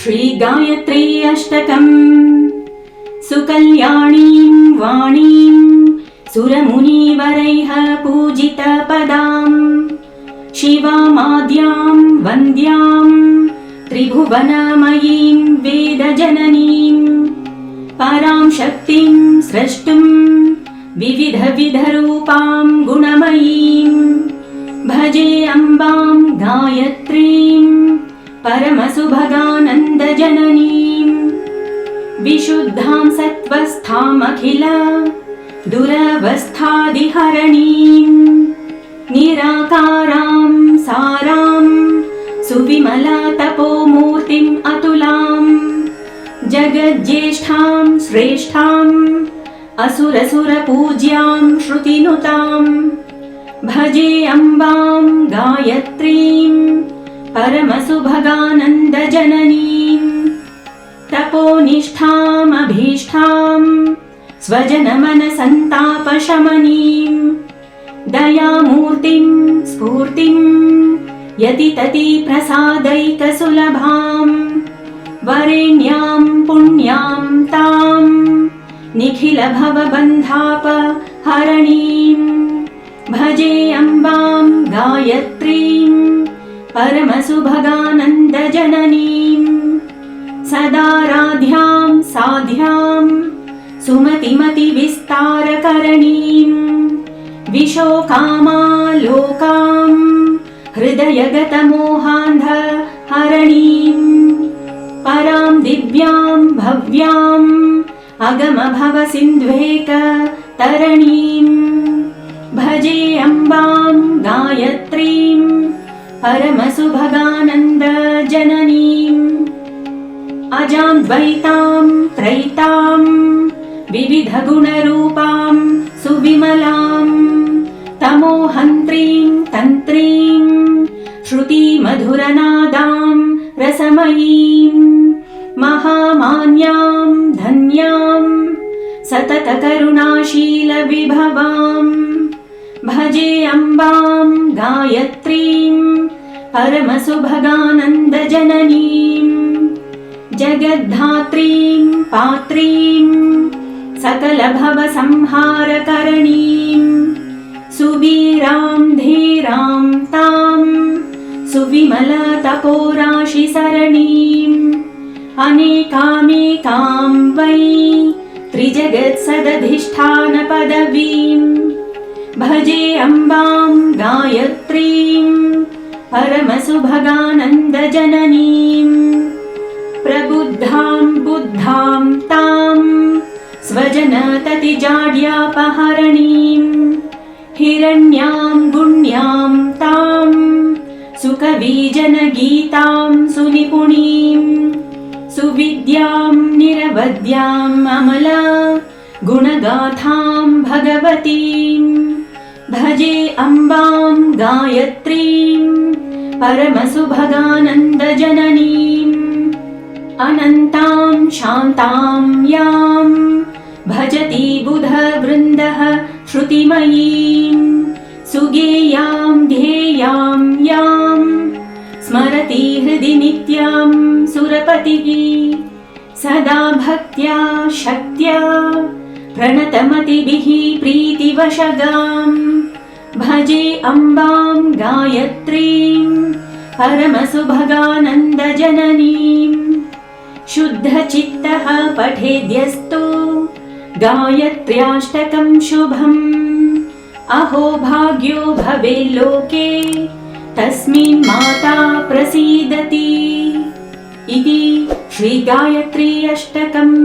श्रीगायत्री अष्टकम् सुकल्याणीं वाणीं सुरमुनिवरैः पूजितपदां शिवामाद्यां वन्द्यां त्रिभुवनमयीं वेदजननीं परां शक्तिं स्रष्टुं विविधविधरूपां गुणमयीं भजे अम्बां गायत्रीं परमसुभगानन्दजननीं विशुद्धां सत्त्वस्थामखिल दुरवस्थादिहरणीं निराकारां सारां सुविमलतपोमूर्तिम् अतुलां जगज्ज्येष्ठां श्रेष्ठां असुरसुरपूज्यां श्रुतिनुतां भजे अम्बां गायत्रीं परमसुभगानन्दजननीं तपोनिष्ठामभीष्टां स्वजनमनसन्तापशमनीं दयामूर्तिं स्फूर्तिं यतितति प्रसादैकसुलभां वरेण्यां पुण्यां तां निखिलभवबन्धापहरणीं भजे अम्बां गायत्रीं परमसुभगानन्दजननीं सदाराध्यां साध्यां सुमतिमतिविस्तारकरणीं विशोकामालोकां हृदयगतमोहान्धहरणीं परां दिव्यां भव्यां अगमभवसिन्ध्वेकतरणीं भजे अम्बां गायत्रीं परमसुभगानन्दजननीं अजां द्वैतां त्रैतां विविधगुणरूपां सुविमलां तमोहन्त्रीं तन्त्रीं श्रुतिमधुरनादां रसमयीं महामान्यां धन्यां सततकरुणाशीलविभवां भजे अम्बां गायत्रीं परमसुभगानन्दजननीं जगद्धात्रीं पात्रीं सकलभवसंहारकरणीं सुवीरां धीरां तां सुविमलतपोराशिसरणीं अनेकामेकां वै त्रिजगत्सदधिष्ठानपदवीं भजे अम्बां गायत्रीं परमसुभगानन्दजननीं प्रबुद्धां बुद्धां तां स्वजनततिजाड्यापहरणीं हिरण्यां गुण्यां तां सुकवीजनगीतां सुनिपुणीं सुविद्यां निरवद्याम् अमला गुणगाथां भगवतीं भजे अम्बां गायत्रीं परमसुभगानन्दजननीं अनन्तां शान्तां यां भजति बुधवृन्दः श्रुतिमयीं सुगेयां ध्येयां यां स्मरति हृदि नित्यां सुरपतिः सदा भक्त्या शक्त्या प्रणतमतिभिः प्रीतिवशगां भजे अम्बां गायत्रीं परमसुभगानन्दजननीं शुद्धचित्तः पठेद्यस्तु गायत्र्याष्टकं शुभम् अहो भाग्यो भवेल्लोके तस्मिन् माता प्रसीदति इति श्रीगायत्री अष्टकम्।